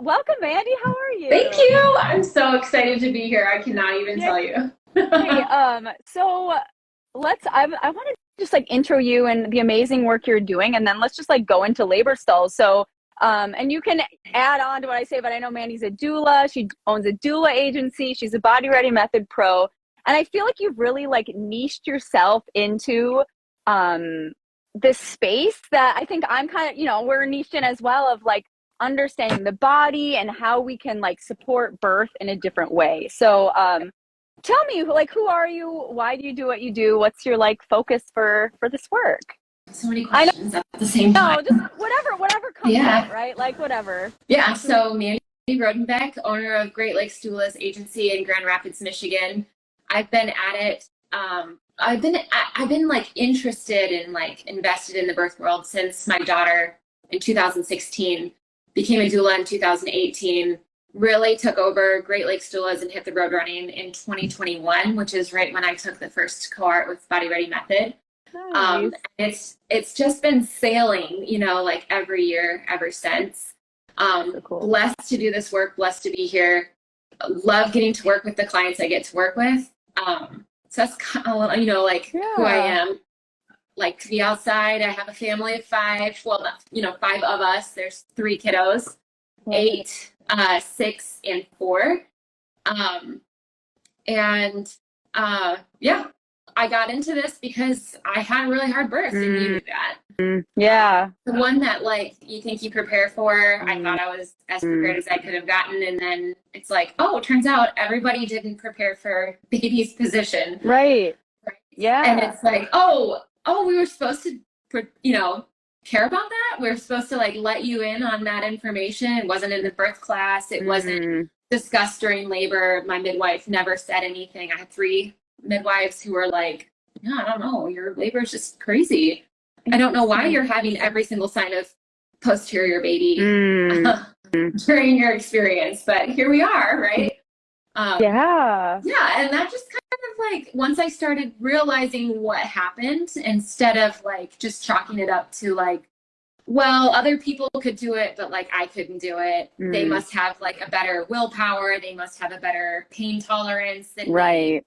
welcome, Mandy. How are Thank you? you. I'm so excited to be here. I cannot even Yeah. tell you. Hey, so I want to just like intro you and the amazing work you're doing, and then let's just like go into labor stalls. So, and you can add on to what I say, but I know Mandy's a doula. She owns a doula agency. She's a Body Ready Method pro, and I feel like you've really like niched yourself into this space that I think I'm kind of, we're niched in as well of like understanding the body and how we can like support birth in a different way. So, tell me, like, who are you? Why do you do what you do? What's your like focus for this work? So many I questions at the same time. know, just whatever comes Yeah. out, right? Like whatever. Yeah. So Mandy Rodenbeck, owner of Great Lakes Doulas Agency in Grand Rapids, Michigan. I've been at it. I've been like interested and like invested in the birth world since my daughter in 2016 became a doula in 2018. Really took over Great Lakes Doulas and hit the road running in 2021, which is right when I took the first cohort with Body Ready Method. Nice. It's just been sailing, like every year ever since. So cool. Blessed to do this work, blessed to be here. Love getting to work with the clients I get to work with. So that's kind of, like who I Yeah. am. Like to be outside. I have a family of five. Well, five of us. There's three kiddos, eight, 6, and 4. Um, and yeah, I got into this because I had a really hard birth, and you knew that. Yeah. The one that like you think you prepare for, I thought I was as prepared as I could have gotten, and then it's like, oh, it turns out everybody didn't prepare for baby's position. Right. Right? And Yeah. it's like, oh, we were supposed to, care about that. We were supposed to like let you in on that information. It wasn't in the birth class. It wasn't discussed during labor. My midwife never said anything. I had 3 midwives who were like, yeah, I don't know, your labor is just crazy. I don't know why you're having every single sign of posterior baby during your experience, but here we are, right? Yeah. Yeah, and that just kind of like once I started realizing what happened, instead of like just chalking it up to like, well, other people could do it, but like I couldn't do it. They must have like a better willpower. They must have a better pain tolerance than me. Right.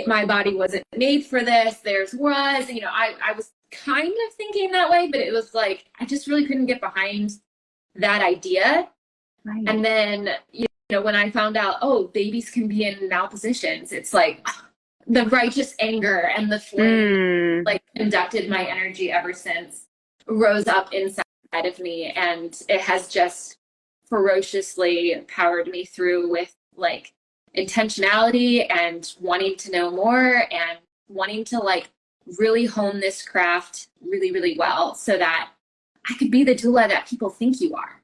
My body wasn't made for this. Theirs was. I was kind of thinking that way, but it was like I just really couldn't get behind that idea. Right. And then when I found out, oh, babies can be in malpositions, it's like the righteous anger and the flame like conducted my energy ever since, rose up inside of me, and it has just ferociously powered me through with like intentionality and wanting to know more and wanting to like really hone this craft really, really well so that I could be the doula that people think you are.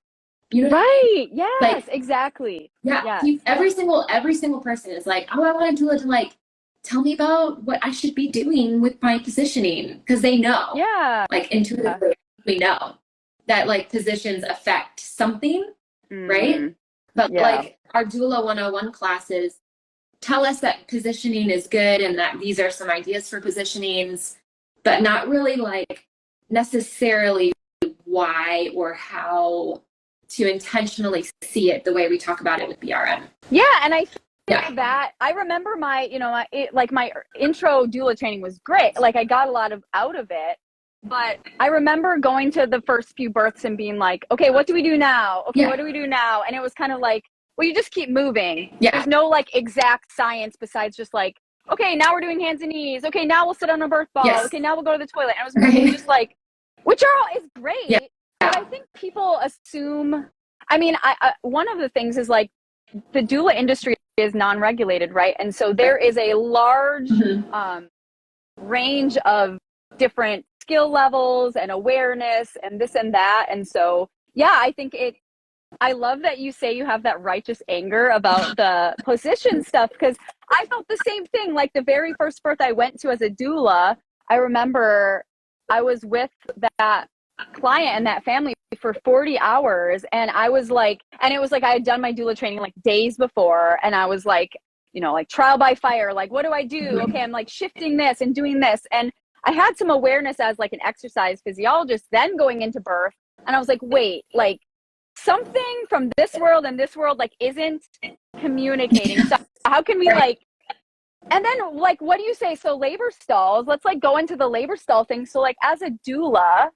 You know what I mean? Right. Yes, Like, exactly. yeah, Yes. every single person is like, oh, I want a doula to like tell me about what I should be doing with my positioning, because they know, Yeah. like intuitively, we know that like positions affect something, right? But Yeah. like our doula 101 classes tell us that positioning is good and that these are some ideas for positionings, but not really like necessarily why or how to intentionally see it the way we talk about it with BRM. Yeah, and I think that I remember my intro doula training was great. Like I got a lot out of it, but I remember going to the first few births and being like, okay, what do we do now? Okay, what do we do now? And it was kind of like, well, you just keep moving. Yeah. There's no like exact science besides just like, okay, now we're doing hands and knees. Okay, now we'll sit on a birth ball. Yes. Okay, now we'll go to the toilet. And it was really just like, which is great. Yeah. But I think people assume, I mean, I one of the things is like the doula industry is non-regulated, right? And so there is a large range of different skill levels and awareness and this and that. And so, yeah, I think I love that you say you have that righteous anger about the position stuff, because I felt the same thing. Like the very first birth I went to as a doula, I remember I was with that client and that family for 40 hours. And I was like, and it was like I had done my doula training like days before. And I was like, like trial by fire, like, what do I do? Okay, I'm like shifting this and doing this. And I had some awareness as like an exercise physiologist then going into birth. And I was like, wait, like something from this world and this world like isn't communicating. So how can we like, and then like, what do you say? So labor stalls, let's like go into the labor stall thing. So like as a doula,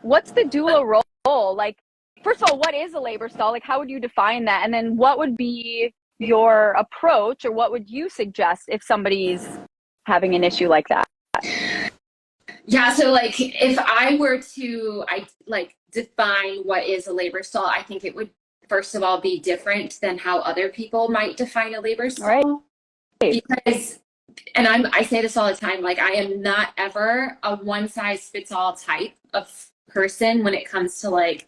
what's the doula role? Like, first of all, what is a labor stall? Like, how would you define that? And then what would be your approach, or what would you suggest if somebody's having an issue like that? Yeah, so like if I were to define what is a labor stall, I think it would first of all be different than how other people might define a labor stall. Right. Because, and I say this all the time, like I am not ever a one size fits all type of person when it comes to like,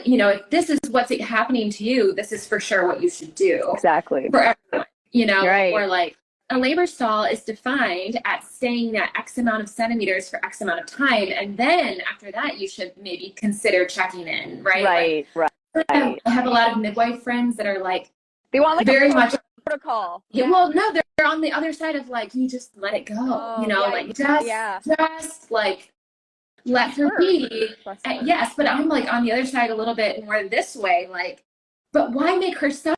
you know, if this is what's happening to you, this is for sure what you should do. Exactly. For everyone, you know, right. Or like a labor stall is defined at staying at X amount of centimeters for X amount of time. And then after that, you should maybe consider checking in, right? Right. I have a lot of midwife friends that are like, they want like very much protocol. Yeah, well, no, they're on the other side of like, you just let it go, you know, like just like let her be. And yes, but I'm like on the other side a little bit more this way, like, but why make her suffer?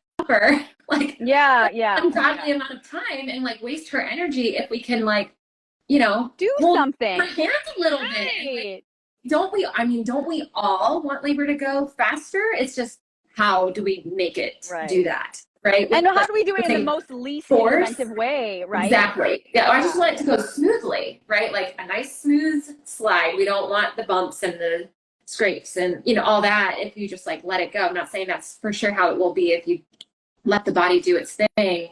Like, ungodly amount of time and like waste her energy if we can like, you know, do something. Her hands a little bit. And, like, don't we all want labor to go faster? It's just how do we make it do that? Right. And how do we do it in the most least interventive way, right? Exactly. Yeah. I just want it to go smoothly, right? Like a nice smooth slide. We don't want the bumps and the scrapes and, you know, all that. If you just like let it go. I'm not saying that's for sure how it will be if you let the body do its thing.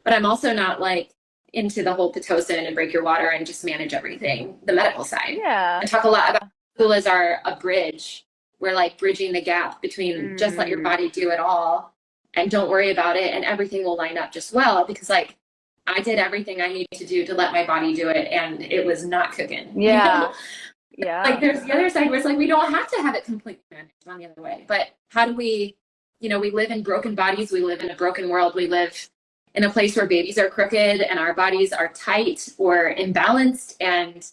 But I'm also not like into the whole Pitocin and break your water and just manage everything, the medical side. Yeah. I talk a lot about doulas are a bridge. We're like bridging the gap between just let your body do it all and don't worry about it, and everything will line up just well, because like I did everything I needed to do to let my body do it, and it was not cooking. Yeah. You know? Like there's the other side where it's like we don't have to have it completely managed on the other way, but how do we, you know, we live in broken bodies, we live in a broken world, we live in a place where babies are crooked and our bodies are tight or imbalanced, and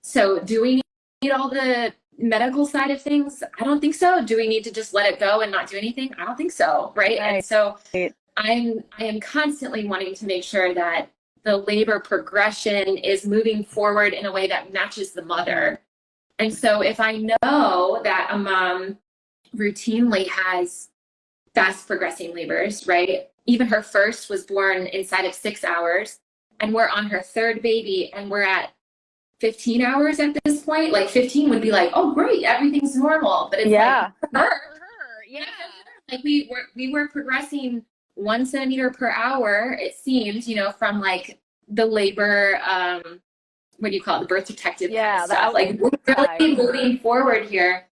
so do we need all the medical side of things? I don't think so. Do we need to just let it go and not do anything? I don't think so. Right. And so I am constantly wanting to make sure that the labor progression is moving forward in a way that matches the mother. And so if I know that a mom routinely has fast progressing labors, right? Even her first was born inside of 6 hours, and we're on her third baby and we're at 15 hours at this point. Like 15 would be like, oh great, everything's normal. But it's like for her. Like we were progressing 1 centimeter per hour, it seemed, you know, from like the labor, what do you call it, the birth protective kind of stuff. Like we're really moving forward here.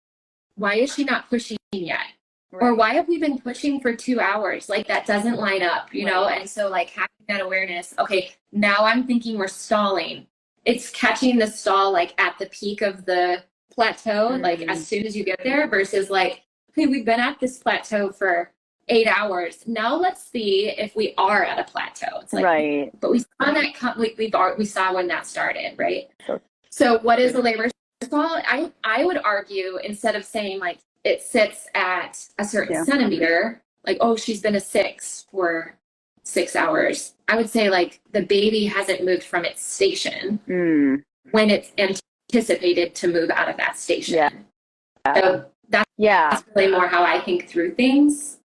Why is she not pushing yet? Right. Or why have we been pushing for 2 hours? Like that doesn't line up, you know? And so like having that awareness, okay, now I'm thinking we're stalling. It's catching the stall like at the peak of the plateau, like as soon as you get there, versus like, okay, we've been at this plateau for 8 hours. Now let's see if we are at a plateau. It's like, but we saw that we saw when that started, right? So what is the labor stall? I would argue, instead of saying like it sits at a certain centimeter, like, oh, she's been a 6 for 6 hours. I would say like the baby hasn't moved from its station when it's anticipated to move out of that station. So that's really more how I think through things.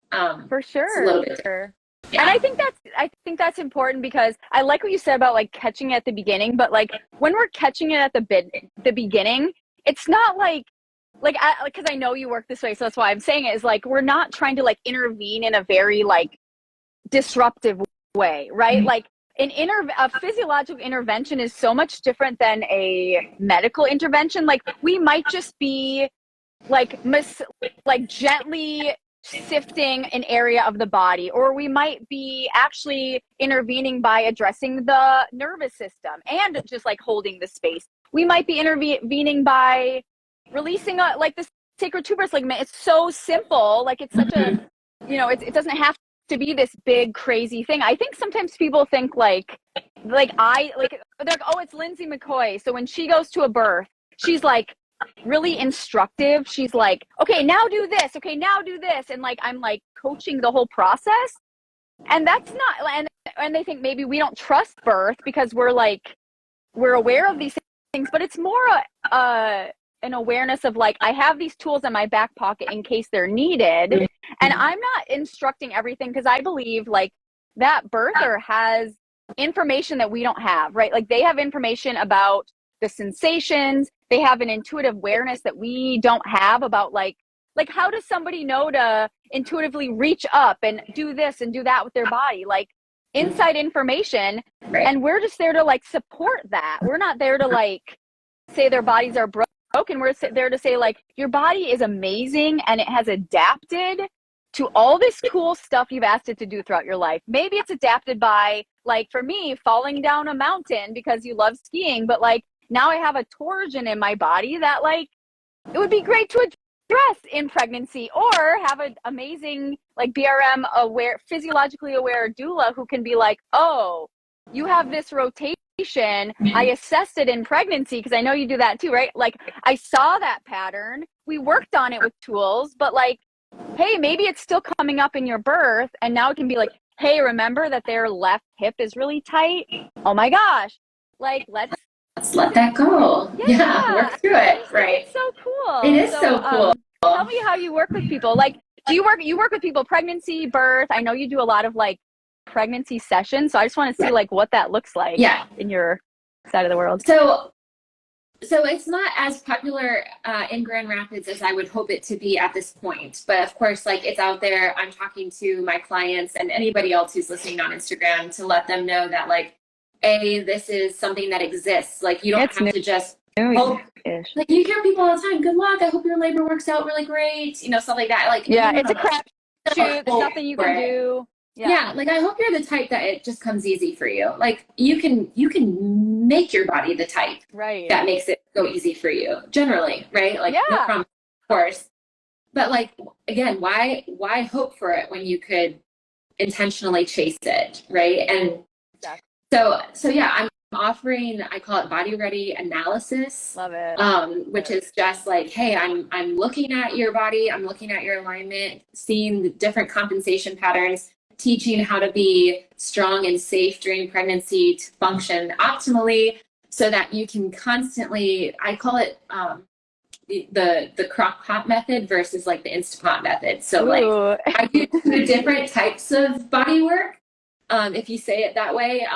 For sure. It's a little bit different. Yeah. And I think that's important, because I like what you said about like catching it at the beginning, but like when we're catching it at the beginning, it's not like because I know you work this way, so that's why I'm saying it, is like we're not trying to like intervene in a very like disruptive way, right? Like a physiological intervention is so much different than a medical intervention. Like we might just be like gently sifting an area of the body, or we might be actually intervening by addressing the nervous system and just like holding the space. We might be intervening by releasing like the sacral tuberous ligament. It's so simple. Like it's such a, you know, it doesn't have to be this big crazy thing. I think sometimes people think they're like, oh, it's Lindsay McCoy, so when she goes to a birth, she's like really instructive. She's like, okay, now do this. Okay, now do this. And like, I'm like coaching the whole process. And that's not, and they think maybe we don't trust birth because we're aware of these things, but it's more an awareness of like, I have these tools in my back pocket in case they're needed. And I'm not instructing everything because I believe like that birther has information that we don't have, right? Like they have information about the sensations. They have an intuitive awareness that we don't have about like how does somebody know to intuitively reach up and do this and do that with their body? Like inside information. Right. And we're just there to like support that. We're not there to like say their bodies are broken. We're there to say like your body is amazing and it has adapted to all this cool stuff you've asked it to do throughout your life. Maybe it's adapted by, like for me, falling down a mountain because you love skiing, but like now I have a torsion in my body that like it would be great to address in pregnancy, or have an amazing like BRM aware, physiologically aware doula who can be like, oh, you have this rotation. I assessed it in pregnancy because I know you do that too, right? Like I saw that pattern. We worked on it with tools, but like, hey, maybe it's still coming up in your birth. And now it can be like, hey, remember that their left hip is really tight? Oh my gosh. Like, let's let that go. Yeah, work through it. Right. It's so cool. It is so cool. Tell me how you work with people. Like, you work with people pregnancy, birth? I know you do a lot of like pregnancy sessions. So I just want to see like what that looks like in your side of the world. So it's not as popular in Grand Rapids as I would hope it to be at this point. But of course, like it's out there. I'm talking to my clients and anybody else who's listening on Instagram to let them know that like, this is something that exists. Like you don't have to just hope. Like you hear people all the time, good luck, I hope your labor works out really great, stuff like that. Like it's a crap shoot. There's nothing you can do. Yeah, like I hope you're the type that it just comes easy for you. Like you can make your body the type that makes it go easy for you. Generally, right? Like no problem, of course. But like again, why hope for it when you could intentionally chase it, right? And so yeah, I'm offering, I call it body ready analysis. Love it. Which is just like, hey, I'm looking at your body, I'm looking at your alignment, seeing the different compensation patterns, teaching how to be strong and safe during pregnancy to function optimally so that you can constantly, I call it the crock pot method versus like the Instapot method. So like I do two different types of body work. If you say it that way,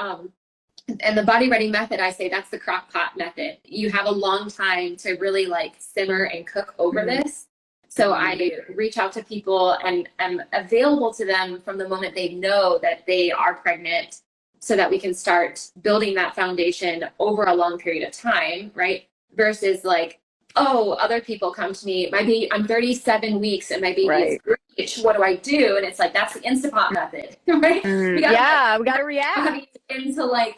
and the body ready method, I say that's the crock pot method. You have a long time to really like simmer and cook over this. So I reach out to people and am available to them from the moment they know that they are pregnant so that we can start building that foundation over a long period of time, right? Versus like, oh, other people come to me, I'm 37 weeks and my baby is breech. What do I do? And it's like, that's the Instapot method, right? We got to react into like,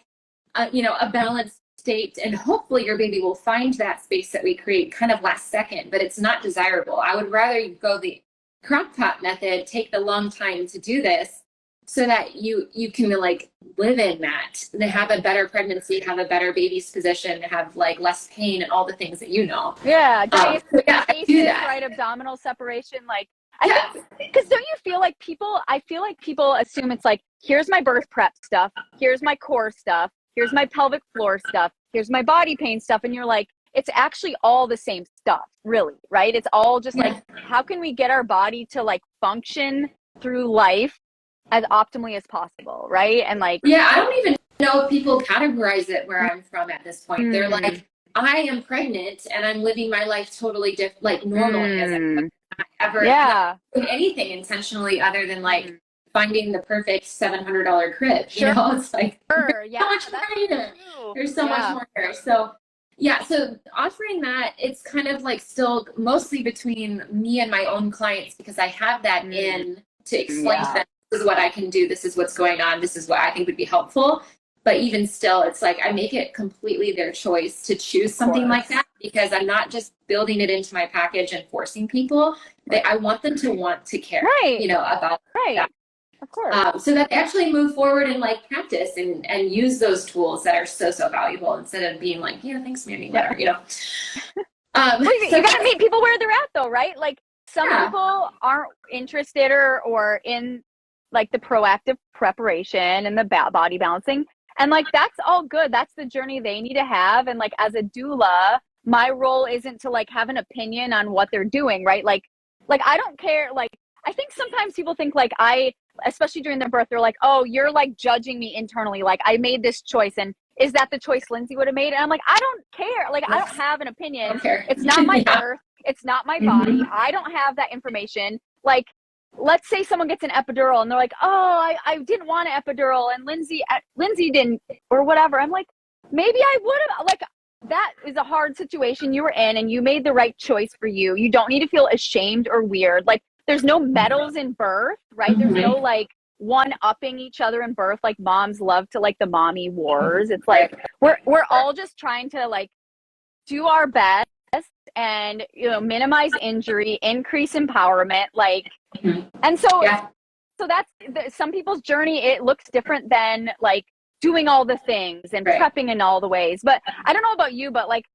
a balanced state, and hopefully your baby will find that space that we create kind of last second, but it's not desirable. I would rather you go the crock pot method, take the long time to do this so that you can like live in that and have a better pregnancy, have a better baby's position, have like less pain and all the things that I do that. Right, abdominal separation, like I think, because don't you feel like I feel like people assume it's like, here's my birth prep stuff, here's my core stuff, here's my pelvic floor stuff, here's my body pain stuff. And you're like, it's actually all the same stuff, really, right? It's all just like, how can we get our body to like function through life as optimally as possible, right? And like, I don't even know if people categorize it where I'm from at this point. They're like, I am pregnant and I'm living my life totally different, like normally as I ever doing anything intentionally other than like finding the perfect $700 crib. It's like there's so much more here. There's so much more here. So so offering that, it's kind of like still mostly between me and my own clients because I have that in to explain to them, this is what I can do, this is what's going on, this is what I think would be helpful. But even still, it's like I make it completely their choice to choose something like that because I'm not just building it into my package and forcing people. I want them to want to care, about that. Of course. So that they actually move forward and like practice and use those tools that are so valuable instead of being like, thanks, Mandy, whatever, Well, you got to meet people where they're at though, right? Like some Yeah. people aren't interested or in like the proactive preparation and the body balancing. And like, that's all good. That's the journey they need to have. And like, as a doula, my role isn't to like have an opinion on what they're doing, right? Like I don't care. Like, I think sometimes people think like especially during their birth, they're like, oh, you're like judging me internally. Like I made this choice, and is that the choice Lindsay would have made? And I'm like, I don't care. Like, I don't have an opinion. It's not my birth. It's not my body. I don't have that information. Like, let's say someone gets an epidural and they're like, oh, I didn't want an epidural, and Lindsay didn't, or whatever. I'm like, maybe I would have. Like, that is a hard situation you were in, and you made the right choice for you. You don't need to feel ashamed or weird. Like, there's no medals in birth, right? There's no like one-upping each other in birth. Like moms love to like the mommy wars. It's like we're all just trying to like do our best and, you know, minimize injury, increase empowerment, like, and so so that's some people's journey. It looks different than like doing all the things and prepping in all the ways. But I don't know about you, but like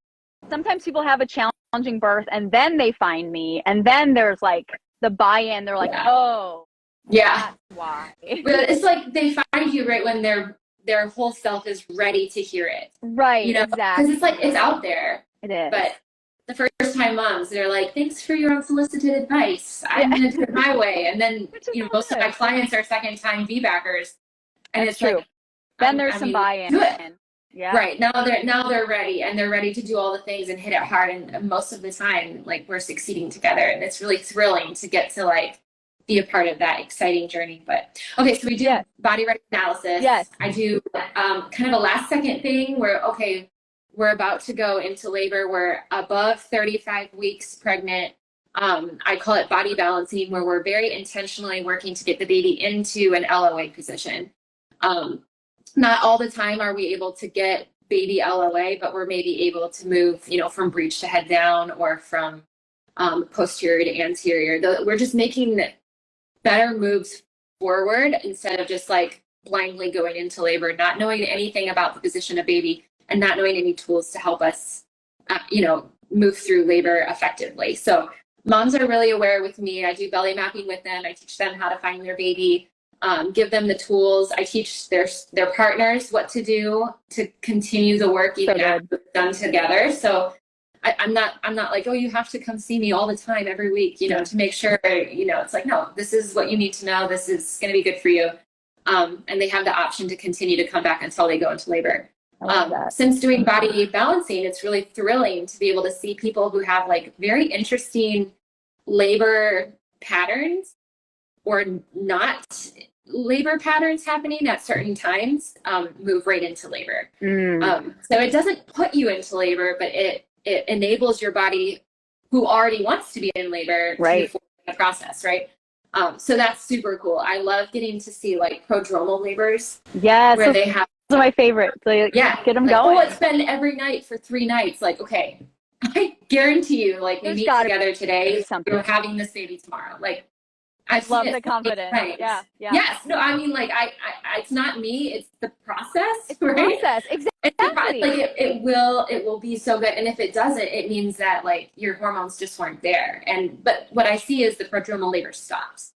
sometimes people have a challenging birth and then they find me, and then there's like the buy-in. They're like, oh, that's why. But it's like they find you right when their whole self is ready to hear it. Right. You know, exactly. because it's like, it's out there. It is. But the first time moms, they're like, thanks for your unsolicited advice. I'm going to do it my way. And then, you know, most of my clients are second time VBACers. And it's true. Like, then there's some buy-in. Yeah. Right. Now they're ready, and they're ready to do all the things and hit it hard. And most of the time, like, we're succeeding together, and it's really thrilling to get to like be a part of that exciting journey. But okay, so we do body ready analysis. Yes. I do kind of a last second thing where, okay, we're about to go into labor. We're above 35 weeks pregnant. I call it body balancing, where we're very intentionally working to get the baby into an LOA position. Not all the time are we able to get baby LOA, but we're maybe able to move, you know, from breech to head down, or from posterior to anterior. We're just making better moves forward instead of just like blindly going into labor, not knowing anything about the position of baby and not knowing any tools to help us, you know, move through labor effectively. So moms are really aware with me. I do belly mapping with them. I teach them how to find their baby. Give them the tools. I teach their partners what to do to continue the work even after it's done together. So I'm not like, oh, you have to come see me all the time every week, you know, to make sure, you know, it's like, no, this is what you need to know. This is going to be good for you. And they have the option to continue to come back until they go into labor. Since doing body balancing, it's really thrilling to be able to see people who have like very interesting labor patterns or not labor patterns happening at certain times, move right into labor. So it doesn't put you into labor, but it enables your body, who already wants to be in labor, to move forward in the process, right? So that's super cool. I love getting to see like prodromal labors. Yes, where they have. Those are my favorite. So get them like, going. Oh, it's been every night for 3 nights. Like, okay, I guarantee you, like, we meet together today, we're having this baby tomorrow. Like, I love the confidence. Yeah. Yes. No, I mean, like, I it's not me. It's the process. It's the process. Exactly. It's like it will be so good. And if it doesn't, it means that like your hormones just weren't there. But what I see is the prodromal labor stops,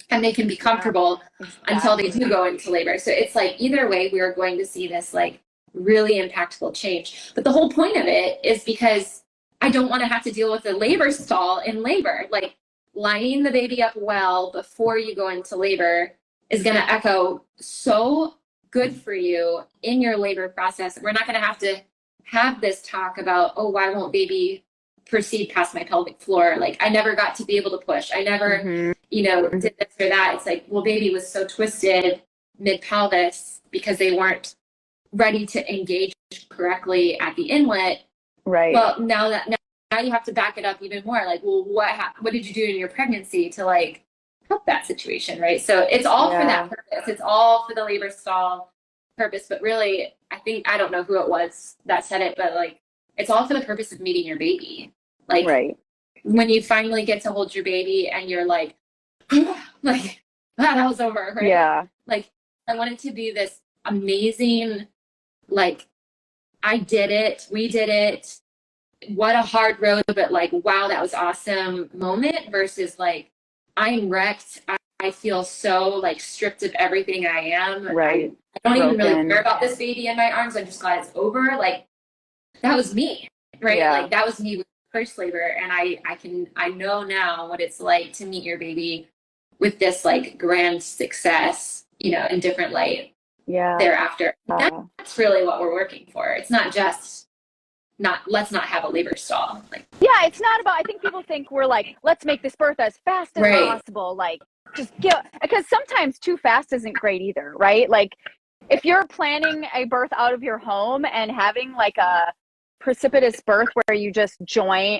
and they can be comfortable until they do go into labor. So it's like either way, we are going to see this like really impactful change. But the whole point of it is because I don't want to have to deal with the labor stall in labor. Like, lining the baby up well before you go into labor is going to echo so good for you in your labor process. We're not going to have this talk about, oh, why won't baby proceed past my pelvic floor? Like, I never got to be able to push. I never, you know, did this or that. It's like, well, baby was so twisted mid pelvis because they weren't ready to engage correctly at the inlet. Right. Well, now you have to back it up even more. Like, well, what did you do in your pregnancy to like help that situation, right? So it's all for that purpose. It's all for the labor stall purpose. But really, I don't know who it was that said it, but like, it's all for the purpose of meeting your baby. Like, when you finally get to hold your baby and you're like, like, that was over, right? Yeah. Like, I want it to be this amazing, like, I did it, we did it, what a hard road, but like, wow, that was awesome moment versus like, I'm wrecked. I feel so like stripped of everything I am. Right. I don't even really Broken. care about this baby in my arms. I'm just glad it's over. Like, that was me, right? Yeah. Like, that was me with first labor. And I know now what it's like to meet your baby with this like grand success, you know, in different light thereafter. That's really what we're working for. It's not just let's not have a labor stall. Like, yeah, it's not about, I think people think we're like, let's make this birth as fast as possible. Like, just get, because sometimes too fast isn't great either, right? Like, if you're planning a birth out of your home and having like a precipitous birth where you just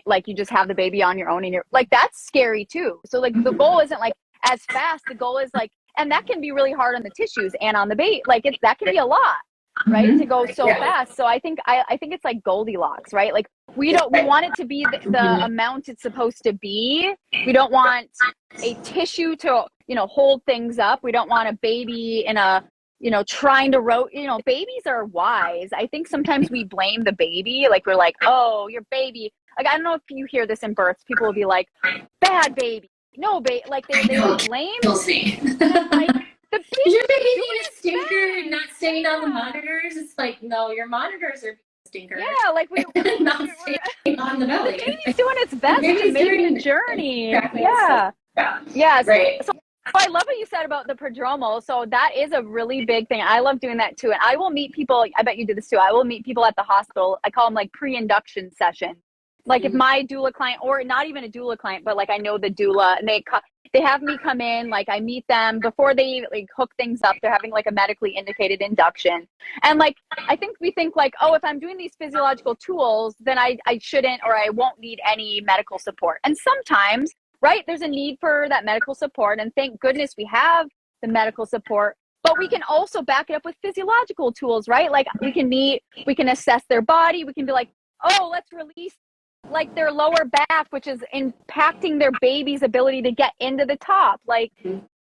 like you just have the baby on your own and you're like, that's scary too. So like the goal isn't like as fast. The goal is like, and that can be really hard on the tissues and on the baby. Like that can be a lot, right? To go so fast. So I think it's like Goldilocks, right? Like we want it to be the amount it's supposed to be. We don't want a tissue to, you know, hold things up. We don't want a baby in a, you know, trying to babies are wise. I think sometimes we blame the baby. Like we're like, oh, your baby. Like, I don't know if you hear this in births. People will be like, bad baby. No, baby. Like they blame. Like, the baby, your baby being a stinker and not staying on the monitors. It's like, no, your monitors are stinkers. Yeah, like we're not staying on the belly. The baby's doing its best to make the journey. Yeah. Right. So I love what you said about the prodromal. So that is a really big thing. I love doing that too. And I will meet people. I bet you do this too. I will meet people at the hospital. I call them like pre-induction sessions. Like if my doula client, or not even a doula client, but like I know the doula, and they have me come in, like I meet them before they like hook things up. They're having like a medically indicated induction. And like, I think we think like, oh, if I'm doing these physiological tools, then I shouldn't, or I won't need any medical support. And sometimes, right, there's a need for that medical support. And thank goodness we have the medical support, but we can also back it up with physiological tools, right? Like we can assess their body. We can be like, oh, let's release like their lower back, which is impacting their baby's ability to get into the top. Like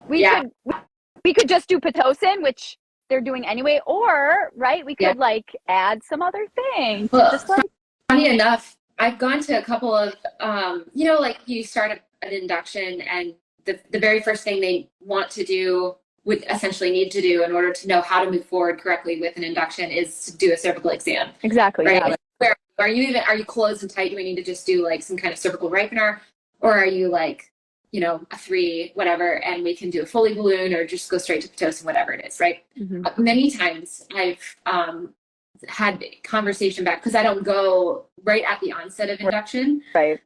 we could just do Pitocin, which they're doing anyway, or right, we could like add some other thing. Well, just like, funny enough, I've gone to a couple of you know, like you start an induction and the very first thing they want to do, would essentially need to do in order to know how to move forward correctly with an induction, is to do a cervical exam. Exactly. Right? Yeah. Like, are you closed and tight? Do we need to just do like some kind of cervical ripener? Or are you like, you know, a 3, whatever, and we can do a Foley balloon or just go straight to Pitocin, whatever it is, right? Many times I've had conversation back, because I don't go right at the onset of induction. Right.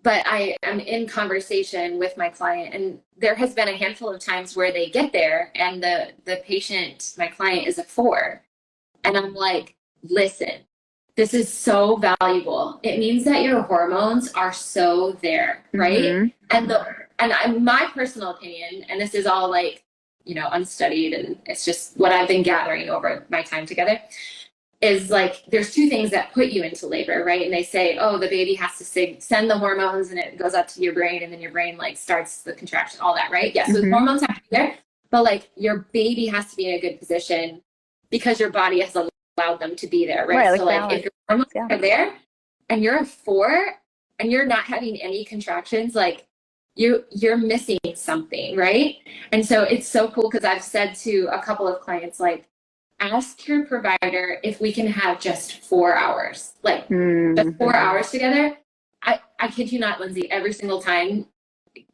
But I am in conversation with my client, and there has been a handful of times where they get there and the patient, my client, is a 4. And I'm like, listen, this is so valuable. It means that your hormones are so there, right? And my personal opinion, and this is all like, you know, unstudied, and it's just what I've been gathering over my time together, is like, there's 2 things that put you into labor, right? And they say, oh, the baby has to send the hormones, and it goes up to your brain, and then your brain like starts the contraction, all that, right? Yes, so the hormones have to be there, but like your baby has to be in a good position because your body has allowed them to be there, right? So like if your hormones are there and you're a 4 and you're not having any contractions, like you're missing something, right? And so it's so cool, because I've said to a couple of clients, like, ask your provider if we can have just 4 hours, like just 4 hours together. I kid you not, Lindsay, every single time.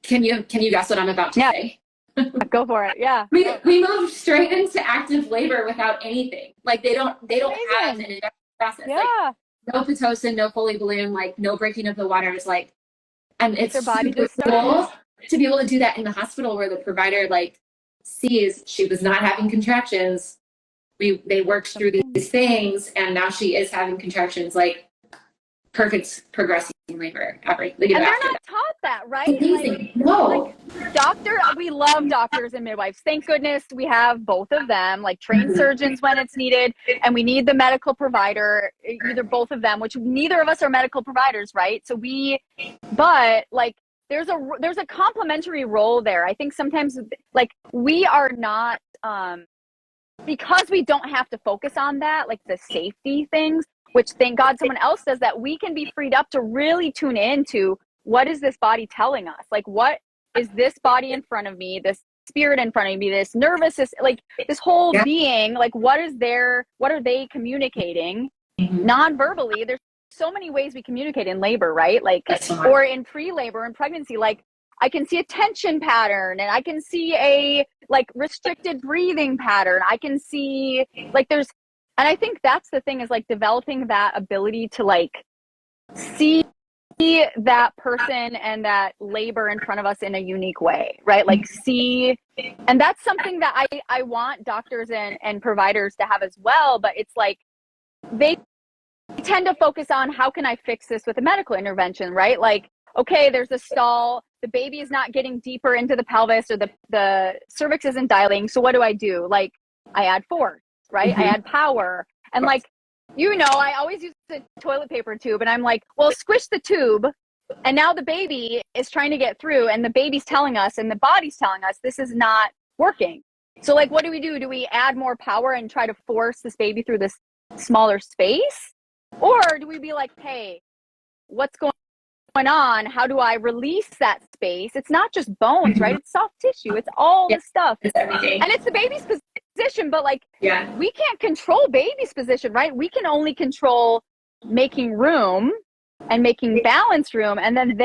Can you guess what I'm about to say? Go for it. Yeah. We move straight into active labor without anything. Like they don't have an induction process. Yeah. Like, no Pitocin, no Foley balloon, like no breaking of the waters, like, and it's their body super cool to be able to do that in the hospital, where the provider like sees she was not having contractions. They worked through these things, and now she is having contractions, like perfect progressing labor. And they're not taught that, right? Amazing. No. Like we love doctors and midwives. Thank goodness we have both of them, like trained surgeons when it's needed, and we need the medical provider, either both of them, which neither of us are medical providers, right? So but like there's a complementary role there. I think sometimes like we are not, because we don't have to focus on that, like the safety things, which thank God someone else does that, we can be freed up to really tune into what is this body telling us? Like, what is this body in front of me, this spirit in front of me, this nervous system, like this whole being, like what are they communicating non-verbally? There's so many ways we communicate in labor, right? Like, or in pre-labor and pregnancy, like I can see a tension pattern, and I can see a like restricted breathing pattern. I can see like and I think that's the thing, is like developing that ability to like see that person and that labor in front of us in a unique way, right? Like and that's something that I want doctors and providers to have as well, but it's like they tend to focus on how can I fix this with a medical intervention, right? Like, okay, there's a stall, the baby is not getting deeper into the pelvis, or the cervix isn't dilating, so what do? Like, I add force, right? I add power, and like, I always use the toilet paper tube, and I'm like, well, squish the tube, and now the baby is trying to get through, and the baby's telling us, and the body's telling us this is not working. So like, what do? Do we add more power and try to force this baby through this smaller space? Or do we be like, hey, what's going on? How do I release that space? It's not just bones, right? It's soft tissue. It's all the stuff. It's everything. And it's the baby's position, but like, we can't control baby's position, right? We can only control making room and making balance room. And then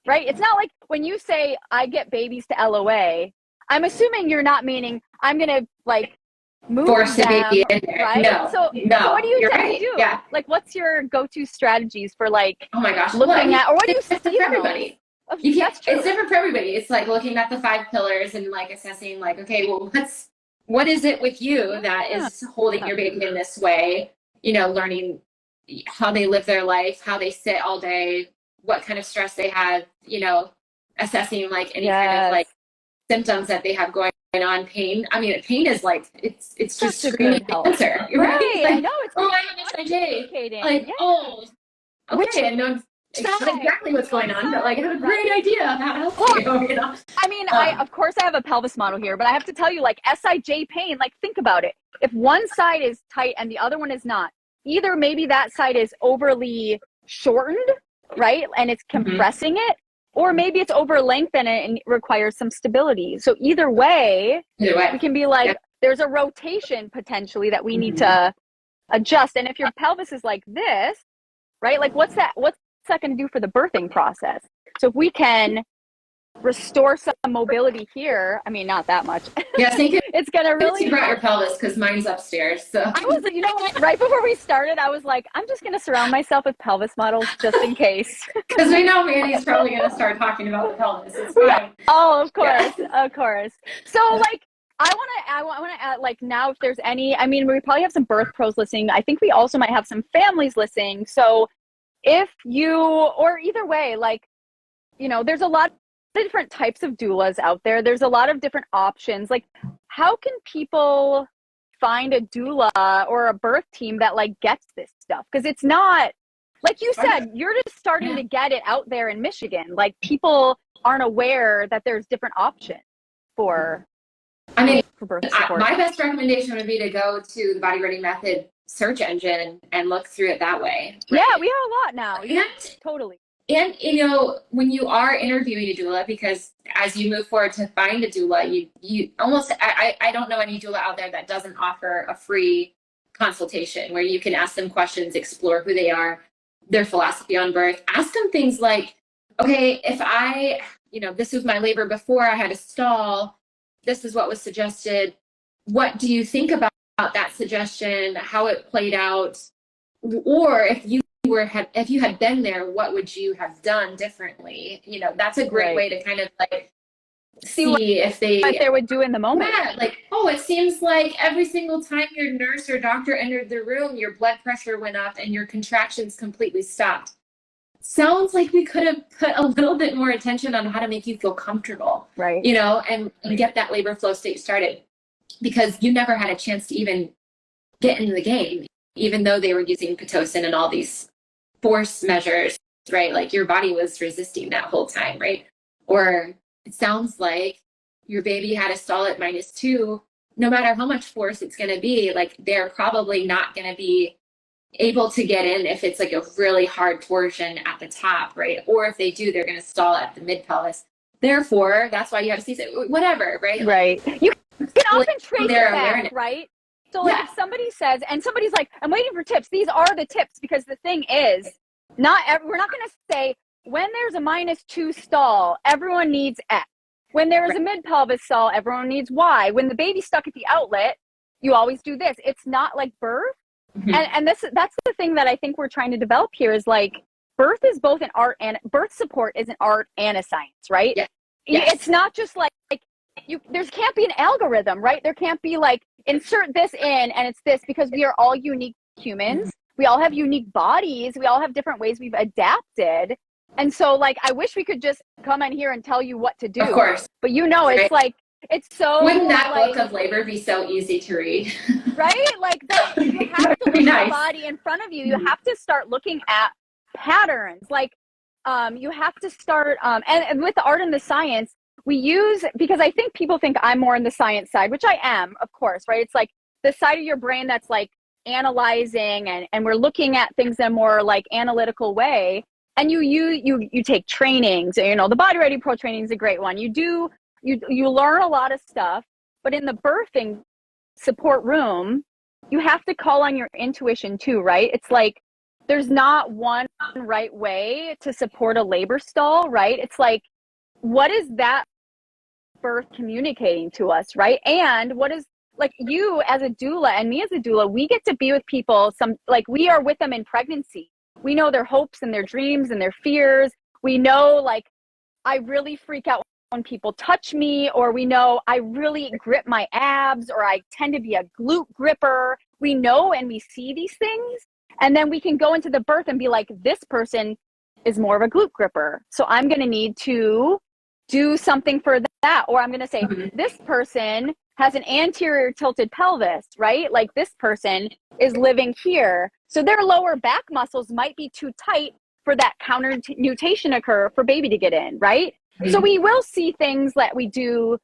right? It's not like when you say, I get babies to LOA, I'm assuming you're not meaning I'm going to like move force the them, baby in there. right? No, so what do you tend to do? Yeah. Like, what's your go-to strategies for like, oh my gosh, looking at, or what do you see for everybody? You can't, it's different for everybody. It's like looking at the 5 pillars and like assessing like, okay, well, what is it with you that is holding your baby in this way? Learning how they live their life, how they sit all day, what kind of stress they have, assessing like any kind of like symptoms that they have going on. Pain. I mean, pain is like, it's just screaming cancer. Right. Like, I know. It's oh, I have SIJ. Like, okay, I know exactly what's going on, but like, I have a great idea of how to help you, I mean, of course I have a pelvis model here, but I have to tell you, like, SIJ pain, like, think about it. If one side is tight and the other one is not, either maybe that side is overly shortened, right? And it's compressing it, or maybe it's over lengthened and it requires some stability. So either way, we can be like, there's a rotation potentially that we need to adjust. And if your pelvis is like this, right? Like, what's that going to do for the birthing process? So if we can restore some mobility here, I mean, not that much. Yeah, it's going to really. You brought your pelvis because mine's upstairs. So I was, what? Right before we started, I was like, I'm just going to surround myself with pelvis models just in case. Because we know Mandy's probably going to start talking about the pelvis. It's fine. Oh, of course, of course. So like, I want to add, like, now if there's any, I mean, we probably have some birth pros listening. I think we also might have some families listening. So if you, or either way, like, there's a lot of different types of doulas out there. There's a lot of different options. Like, how can people find a doula or a birth team that like gets this stuff? Because it's not, like you said, you're just starting to get it out there in Michigan. Like, people aren't aware that there's different options for birth support. My best recommendation would be to go to the Body Ready Method search engine and look through it that way. Right? Yeah, we have a lot now. Yeah, totally. And, when you are interviewing a doula, because as you move forward to find a doula, you almost, I don't know any doula out there that doesn't offer a free consultation where you can ask them questions, explore who they are, their philosophy on birth. Ask them things like, okay, if this was my labor before I had a stall, this is what was suggested. What do you think about that suggestion, how it played out? Or if you had been there, what would you have done differently? That's a great way to kind of like see if they would do in the moment. Yeah, like, oh, it seems like every single time your nurse or doctor entered the room, your blood pressure went up and your contractions completely stopped. Sounds like we could have put a little bit more attention on how to make you feel comfortable, right? And get that labor flow state started, because you never had a chance to even get into the game, even though they were using Pitocin and all these force measures, right? Like, your body was resisting that whole time, right? Or it sounds like your baby had a stall at -2. No matter how much force it's going to be, like, they're probably not going to be able to get in if it's like a really hard torsion at the top, right? Or if they do, they're going to stall at the mid pelvis. Therefore, that's why you have to see whatever, right? Right. You can often trace it back, awareness. right? So like if somebody says, and somebody's like, I'm waiting for tips. These are the tips, because the thing is, we're not going to say when there's a -2 stall, everyone needs X. When there is a mid pelvis stall, everyone needs Y. When the baby's stuck at the outlet, you always do this. It's not like birth. And that's the thing that I think we're trying to develop here is like birth is both an art, and birth support is an art and a science, right? Yeah. Yes. It's not just like there can't be an algorithm, right? There can't be like insert this in and it's this, because we are all unique humans. We all have unique bodies. We all have different ways we've adapted. And so like, I wish we could just come in here and tell you what to do. Of course. But it's like, it's so. Wouldn't that book of labor be so easy to read? Right? Like you have to look at the body in front of you. You have to start looking at patterns. Like you have to start, and with the art and the science, we use, because I think people think I'm more in the science side, which I am, of course, right? It's like the side of your brain that's like analyzing, and we're looking at things in a more like analytical way. And you take trainings, the Body Ready Pro training is a great one. You learn a lot of stuff, but in the birthing support room, you have to call on your intuition too, right? It's like, there's not one right way to support a labor stall, right? It's like, what is that birth communicating to us, right? And what is, like, you as a doula and me as a doula, we get to be with people, we are with them in pregnancy. We know their hopes and their dreams and their fears. We know, like, I really freak out when people touch me, or we know I really grip my abs, or I tend to be a glute gripper. We know and we see these things. And then we can go into the birth and be like, this person is more of a glute gripper, so I'm going to need to do something for that. Or I'm going to say, this person has an anterior tilted pelvis, right? Like, this person is living here, so their lower back muscles might be too tight for that counter nutation occur for baby to get in, right? So we will see things that we do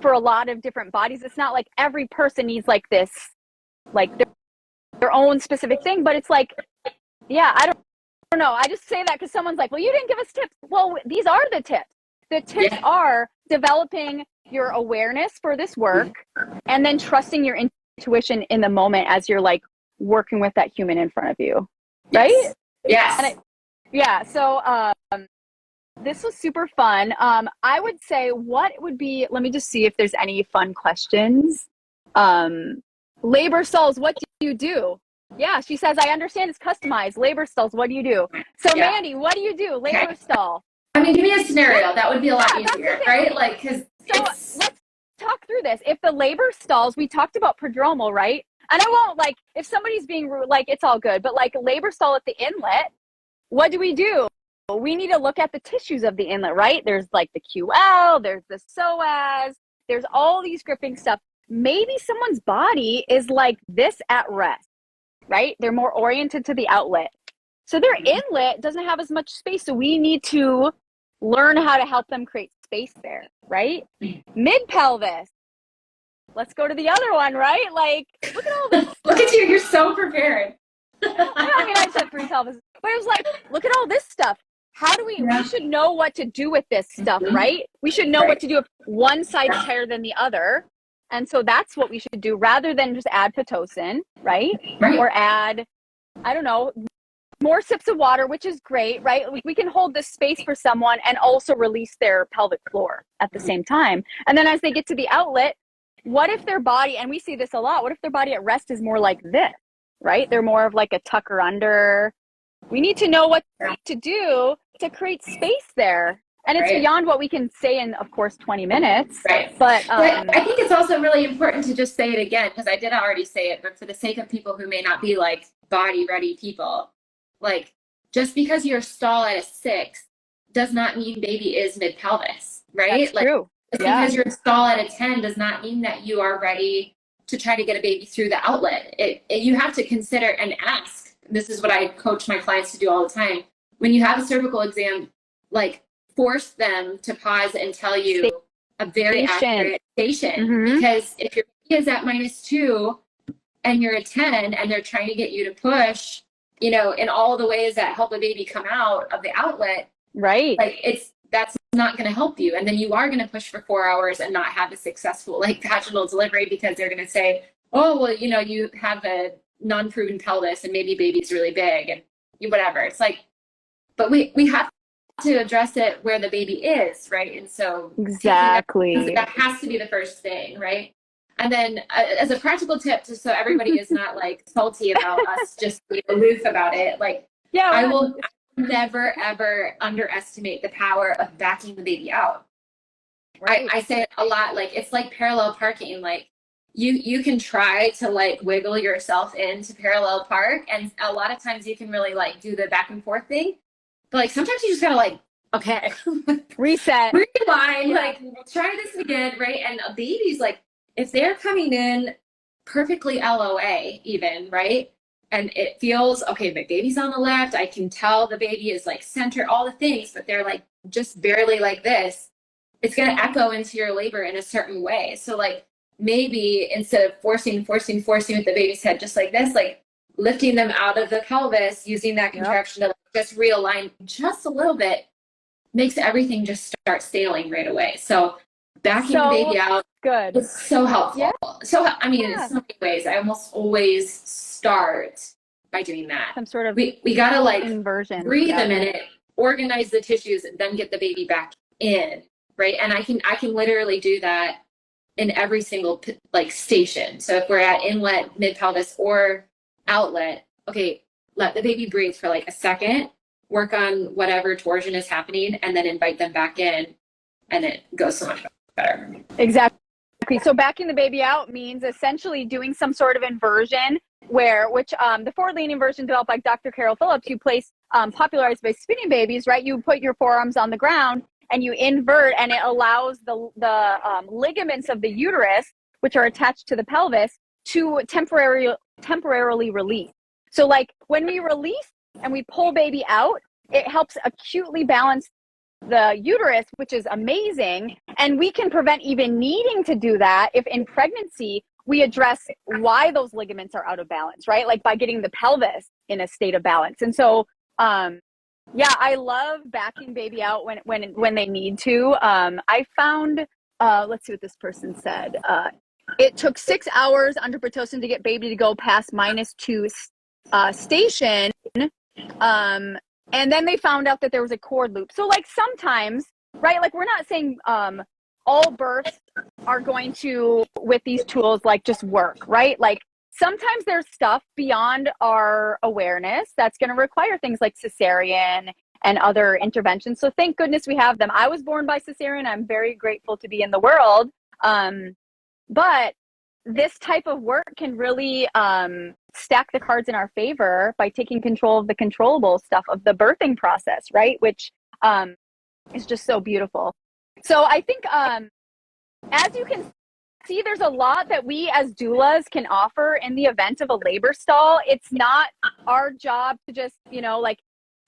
for a lot of different bodies. It's not like every person needs like this, like their own specific thing, but it's like, yeah, I don't know. I just say that because someone's like, well, you didn't give us tips. Well, these are the tips. The tips are developing your awareness for this work, and then trusting your intuition in the moment as you're like working with that human in front of you. Right? Yes. And so this was super fun. I would say, what would be, let me just see if there's any fun questions. Labor stalls, what do you do? Yeah, she says, I understand it's customized. Labor stalls, what do you do? So Mandy, what do you do? Labor stall. I mean, give me a scenario. That would be a lot easier, right? Like, because let's talk through this. If the labor stalls, we talked about prodromal, right? And I won't, like, if somebody's being rude, like, it's all good. But like a labor stall at the inlet, what do? We need to look at the tissues of the inlet, right? There's like the QL, there's the psoas, there's all these gripping stuff. Maybe someone's body is like this at rest, right? They're more oriented to the outlet. So their inlet doesn't have as much space. So we need to learn how to help them create space there, right? Mid pelvis. Let's go to the other one, right? Like, look at all this. Look at you. You're so prepared. I mean, I said 3 pelvis, but it was like, look at all this stuff. How do we should know what to do with this stuff, right? We should know what to do if one side is higher than the other. And so that's what we should do, rather than just add Pitocin, right? Or add, I don't know, more sips of water, which is great, right? We can hold this space for someone and also release their pelvic floor at the same time. And then as they get to the outlet, what if their body, and we see this a lot, what if their body at rest is more like this, right? They're more of like a tucker under. We need to know what to do to create space there. And it's beyond what we can say in, of course, 20 minutes. Right. But I think it's also really important to just say it again, because I did already say it, but for the sake of people who may not be like body ready people, like, just because you're stall at a 6 does not mean baby is mid pelvis, right? That's true. Just because you're stall at a 10 does not mean that you are ready to try to get a baby through the outlet. You have to consider and ask. This is what I coach my clients to do all the time. When you have a cervical exam, like, force them to pause and tell you a very accurate station. Because if your baby is at -2 and you're a 10 and they're trying to get you to push, you know, in all the ways that help a baby come out of the outlet, right. like that's not going to help you. And then you are going to push for 4 hours and not have a successful like vaginal delivery because they're going to say, oh, well, you know, you have a non-proven pelvis and maybe baby's really big and whatever. It's like, but we have to address it where the baby is, right? And so exactly, that has to be the first thing, right? And then as a practical tip, just so everybody is not like salty about us just being aloof about it, like I will never ever underestimate the power of backing the baby out. Right. I say it a lot, like it's like parallel parking. Like you can try to like wiggle yourself into parallel park, and a lot of times you can really like do the back and forth thing. But like sometimes you just gotta like, okay, reset, rewind, like try this again, right? And babies, like if they're coming in perfectly LOA, even, right? And it feels okay, my baby's on the left. I can tell the baby is like centered, all the things, but they're like just barely like this. It's going to echo into your labor in a certain way. So like maybe instead of forcing with the baby's head just like this, like lifting them out of the pelvis, using that contraction to just realign just a little bit, makes everything just start sailing right away. So backing the baby out is so helpful. Yeah. So, I mean, in so many ways, I almost always start by doing that. Some sort of we got to like inversion. Breathe a minute, organize the tissues, and then get the baby back in. Right. And I can literally do that in every single like station. So if we're at inlet, mid pelvis, or outlet, okay, let the baby breathe for like a second, work on whatever torsion is happening, and then invite them back in, and it goes so much better. Exactly. So backing the baby out means essentially doing some sort of inversion which the forward leaning version developed by Dr. Carol Phillips, you place popularized by spinning babies, right? You put your forearms on the ground and you invert, and it allows the ligaments of the uterus, which are attached to the pelvis, to temporarily release. So like when we release and we pull baby out, it helps acutely balance the uterus, which is amazing. And we can prevent even needing to do that if in pregnancy we address why those ligaments are out of balance, right? Like by getting the pelvis in a state of balance. And so, yeah, I love backing baby out when they need to. I found, let's see what this person said. It took 6 hours under Pitocin to get baby to go past -2 station. And then they found out that there was a cord loop. So like sometimes, right? Like we're not saying all births are going to, with these tools, like just work, right? Like sometimes there's stuff beyond our awareness that's going to require things like cesarean and other interventions. So thank goodness we have them. I was born by cesarean. I'm very grateful to be in the world. But this type of work can really stack the cards in our favor by taking control of the controllable stuff of the birthing process, right? Which is just so beautiful. So I think as you can see, there's a lot that we as doulas can offer in the event of a labor stall. It's not our job to just, like,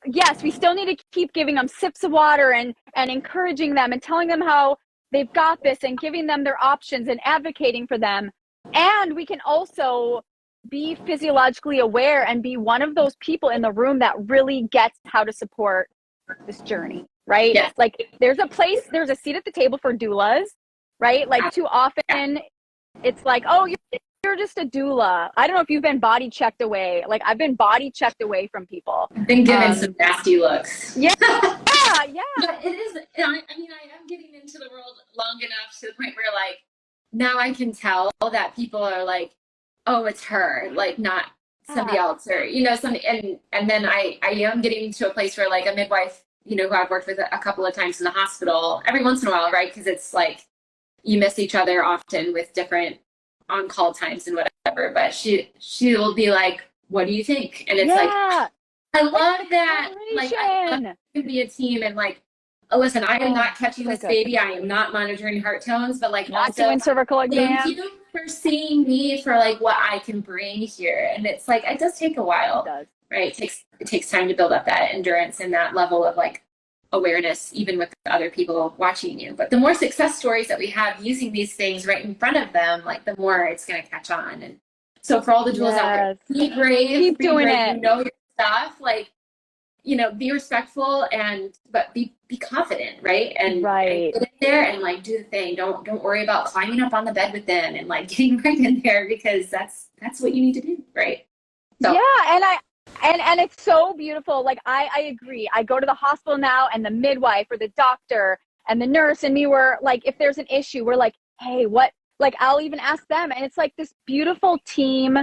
yes, we still need to keep giving them sips of water and encouraging them and telling them how they've got this and giving them their options and advocating for them. And we can also be physiologically aware and be one of those people in the room that really gets how to support this journey, right? Yes. Like there's a seat at the table for doulas, right? Like too often it's like, oh, you're just a doula. I don't know if you've been body checked away. Like I've been body checked away from people. I've been given some nasty looks. Yeah. Yeah. But it is, I mean, I am getting into the world long enough to the point where like, now I can tell that people are like, oh, it's her, like not somebody else, or, something. And then I am getting to a place where like a midwife, who I've worked with a couple of times in the hospital every once in a while, right? Because it's like, you miss each other often with different on-call times and whatever, but she'll be like, what do you think? And it's like, I love that. Like, I love to be a team and like, listen, I am not catching this baby. I am not monitoring heart tones, but like not doing cervical exam. Thank you for seeing me for like what I can bring here. And it's like, it does take a while, right? It takes time to build up that endurance and that level of like awareness, even with other people watching you. But the more success stories that we have using these things right in front of them, like the more it's going to catch on. And so for all the doulas out there, be brave, keep doing it. You're stuff, like, be respectful but be confident, right? And get in there and like do the thing. Don't worry about climbing up on the bed with them and like getting right in there, because that's what you need to do, right? So. Yeah, and it's so beautiful. Like I agree. I go to the hospital now, and the midwife or the doctor and the nurse and me were like, if there's an issue, we're like, hey, what? Like I'll even ask them, and it's like this beautiful team.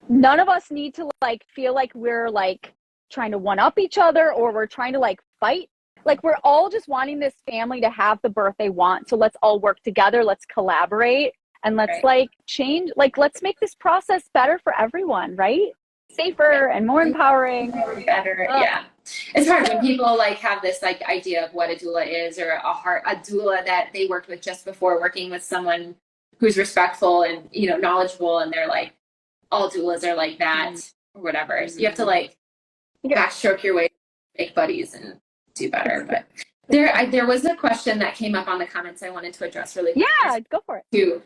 None of us need to like feel like we're like trying to one up each other, or we're trying to like fight. Like we're all just wanting this family to have the birth they want. So let's all work together. Let's collaborate, and let's like change, like let's make this process better for everyone, right? Safer and more empowering. Better. Yeah. It's hard when people like have this like idea of what a doula is, or a doula that they worked with just before, working with someone who's respectful and, knowledgeable, and they're like, all doulas are like that, or whatever. So you have to like backstroke your way, make buddies, and do better. But there was a question that came up on the comments I wanted to address really quick. Yeah, go for it. Too.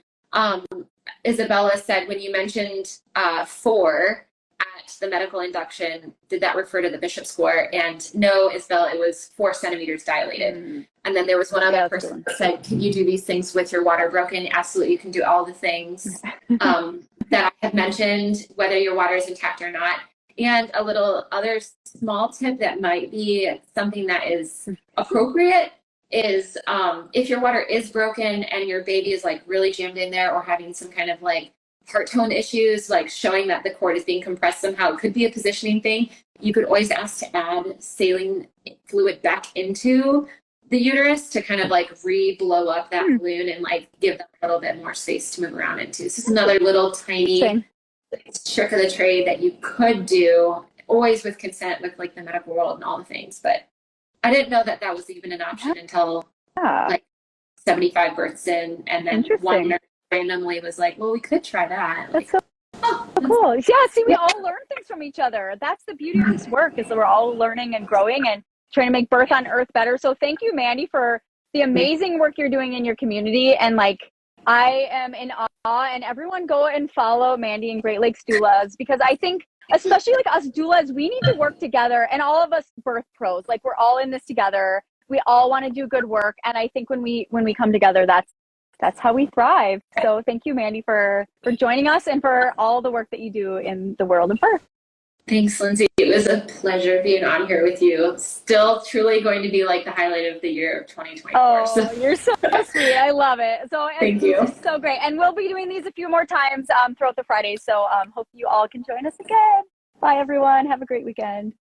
Isabella said, when you mentioned 4 at the medical induction, did that refer to the Bishop score? And no, Isabella, it was 4 centimeters dilated. And then there was one other person that said, can you do these things with your water broken? Absolutely, you can do all the things that I had mentioned, whether your water is intact or not. And a little other small tip that might be something that is appropriate is if your water is broken and your baby is like really jammed in there, or having some kind of like heart tone issues, like showing that the cord is being compressed somehow, it could be a positioning thing. You could always ask to add saline fluid back into the uterus to kind of like re-blow up that balloon and like give them a little bit more space to move around into. So this is another little tiny trick of the trade that you could do, always with consent with like the medical world and all the things. But I didn't know that was even an option until like 75 births in, and then one nurse randomly was like, well, we could try that. That's like, so cool. Yeah, see, we all learn things from each other. That's the beauty of this work, is that we're all learning and growing and trying to make birth on earth better. So thank you, Mandy, for the amazing work you're doing in your community. And like, I am in awe, and everyone go and follow Mandy and Great Lakes Doulas, because I think, especially like us doulas, we need to work together, and all of us birth pros, like we're all in this together. We all want to do good work. And I think when we come together, that's how we thrive. So thank you, Mandy, for joining us and for all the work that you do in the world of birth. Thanks, Lindsay. It was a pleasure being on here with you. Still truly going to be like the highlight of the year of 2024. Oh, you're so sweet. I love it. So thank you. So great. And we'll be doing these a few more times throughout the Fridays. So hope you all can join us again. Bye, everyone. Have a great weekend.